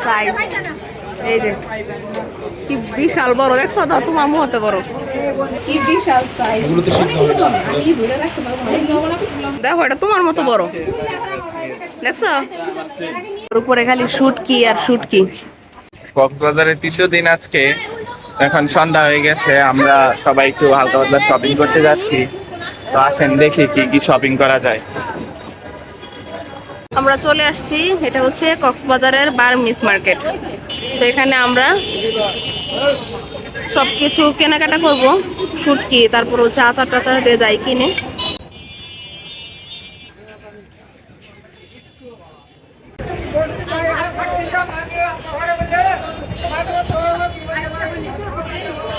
Size. এই যে কি বিশাল বড়, দেখছো তো তোমার মুহূর্তে বড়, কি বিশাল সাইজ। দেখো এটা তোমার মতো বড়, দেখছো? উপরে খালি শুটকি আর শুটকি। কক্সবাজারের তৃতীয় দিন আজকে। এখন সন্ধ্যা হয়ে গেছে, আমরা সবাই একটু হালকা পাতলা শপিং করতে যাচ্ছি। তো আসেন দেখি কি কি শপিং করা যায়। আমরা চলে আসছি, এটা হচ্ছে কক্সবাজারের বার্মিস মার্কেট। তো এখানে আমরা সবকিছু কেনাকাটা করব, শুটকি, তারপর হচ্ছে আচার টাচার দিয়ে যাই কিনে।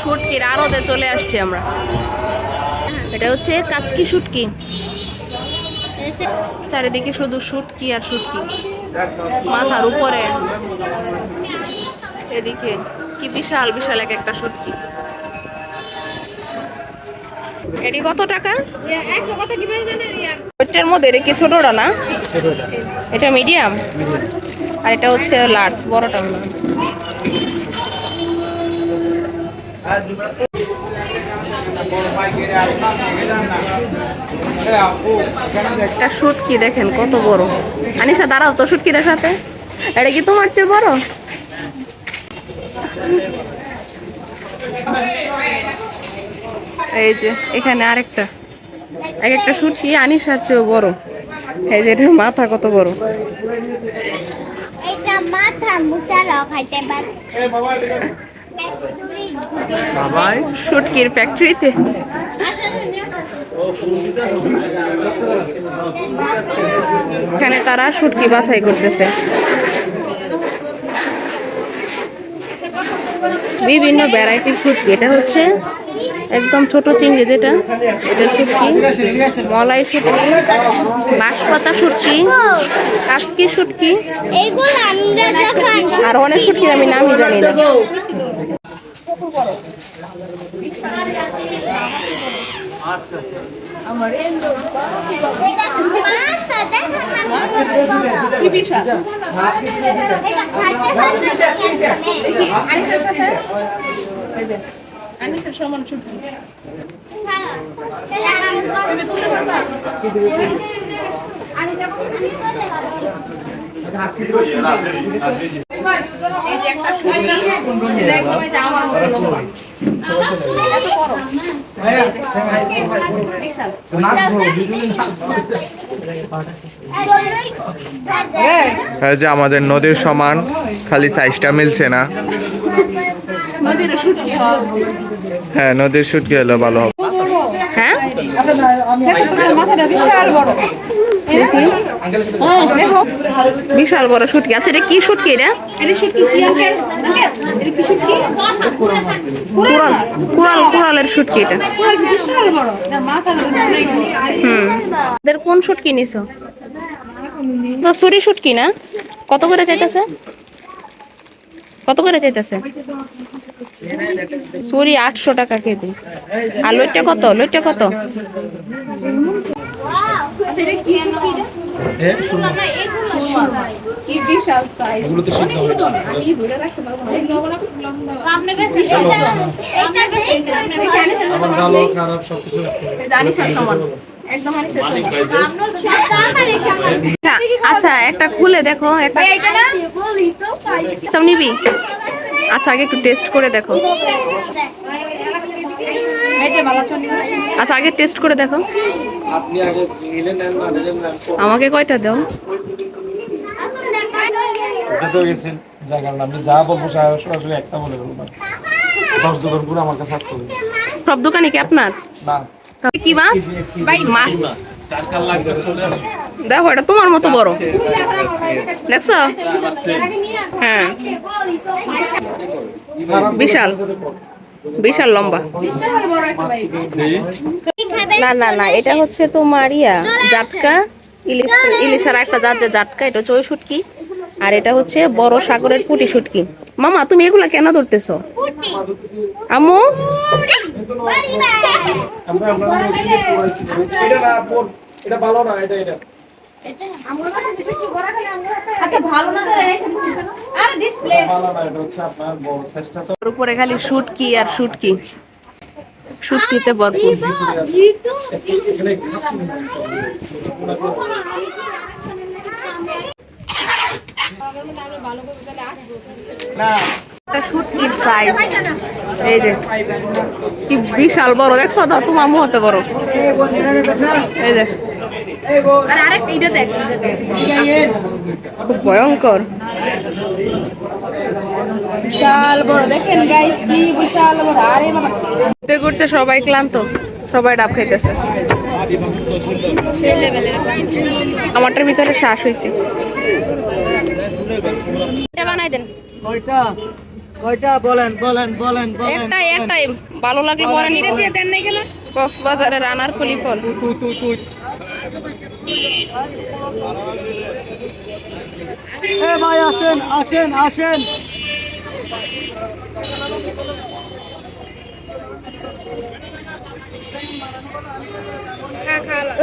শুটকির আড়তে চলে আসছি আমরা। এটা হচ্ছে কাচকি শুটকি, চারিদিকে শুধু শুটকি আর শুটকি, মাথার উপরে এদিকে কি বিশাল বিশাল এক একটা শুটকি। এটি কত টাকা? ওইটার মধ্যে এটা কি ছোটটা না? এটা মিডিয়াম, আর এটা হচ্ছে লার্জ, বড়টা মনে হয়। একটা শুটকি দেখেন কত বড়। আনিশা দাঁড়াও তো শুটকিটার সাথে, এটা কি তোমার চেয়ে বড়? এই যে এখানে আরেকটা, এক একটা শুটকি আনিশার চেয়েও বড়। এই যে এটার মাথা কত বড়। এটা মাথা মুটারাও খাইতে পারে। শুটকির ফ্যাক্টরিতে এখানে তারা শুটকি বাছাই করতেছে, বিভিন্ন ভ্যারাইটির শুটকি। এটা হচ্ছে একদম ছোট চিংড়ি, যেটা এটা শুটকি, মলাই শুটকি, বাঁশপাতা শুটকি, কাচকি শুটকি, আর অনেক শুটকি আমি নামই জানি না। এই যে একটা শুটকি, এটা একদম এই যে আমার মতো লম্বা, এত বড়। হ্যাঁ, যে আমাদের নদীর সমান, খালি সাইজটা মিলছে না। নদীর শুটকি হওয়া উচিত। হ্যাঁ, নদীর শুটকি হলে ভালো হবে। হ্যাঁ, মাথাটা বিশাল বড়। দেখি, দেখো বিশাল বড় শুটকি। আচ্ছা এটা কি শুটকি? এটা কুড়ালের শুটকি। এটা এদের কোন শুটকি নিছো? সুরি শুটকি না? কত করে চাইতেছে? কত করে চাইতেছে? সুরি 800 টাকা কেজি। আর লইটা কত? লইটা কত? কি বিশাল সাইজ। আচ্ছা একটা খুলে দেখো, একটা নিবি? আচ্ছা আগে একটু টেস্ট করে দেখো। আচ্ছা আগে টেস্ট করে দেখো। আমাকে কয়টা দাও? সব দোকানে কি আপনার? কি মাছ? মাছ দেখো এটা তোমার মতো বড়, দেখছো? হ্যাঁ, বিশাল বিশাল লম্বা। না না না, এটা হচ্ছে তোমার ইয়া জাটকা, ইলিশ, ইলিশের একটা জাত যে জাটকা, এটা হচ্ছে ওই শুটকি। আর এটা হচ্ছে বড় সাগরের পুঁটি শুটকি। মামা তুমি এগুলা কেন ধরতেছো? আম্মু এটা ভালো না, এটা এটা আচ্ছা ভালো না, আরে ভালো না, এটা হচ্ছে আপনার বড় চেষ্টা তো। ওর উপরে খালি শুটকি আর শুটকি, শুটকিতে ভরপুর। এখানে না একটা শুটকির সাইজ এই যে কি বিশাল বড়, দেখছো তো তোমার মুহতে বড়, এই যে খুব ভয়ঙ্কর বিশাল বড় দেখেন গাইস, কি বিশাল বড়। আরে বাবা, ঘুরতে ঘুরতে সবাই ক্লান্ত, সবাই ডাব খাইতেছে। সেই লেভেলের। আমারটার ভিতরে শ্বাস হয়েছে। এটা বানাই দেন। কয়টা কয়টা বলেন বলেন বলেন বলেন একটাই একটাই, ভালো লাগলে পরে নিতে দিয়ে দেন নাই কেন? কক্সবাজারের আনারকলি ফল। তুই তুই তুই এ ভাই আসেন আসেন আসেন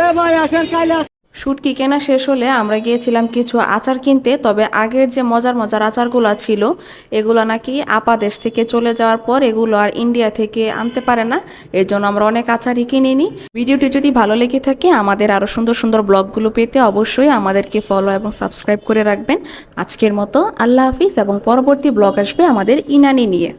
এ ভাই আসেন কাইলে শুটকি কেনা শেষ হলে আমরা গিয়েছিলাম কিছু আচার কিনতে। তবে আগের যে মজার মজার আচারগুলো ছিল এগুলো নাকি আপা দেশ থেকে চলে যাওয়ার পর এগুলো আর ইন্ডিয়া থেকে আনতে পারে না, এর জন্য আমরা অনেক আচারই কিনে নিই। ভিডিওটি যদি ভালো লেগে থাকে আমাদের আরও সুন্দর সুন্দর ব্লগগুলো পেতে অবশ্যই আমাদেরকে ফলো এবং সাবস্ক্রাইব করে রাখবেন। আজকের মতো আল্লাহ হাফিজ, এবং পরবর্তী ব্লগ আসবে আমাদের ইনানি নিয়ে।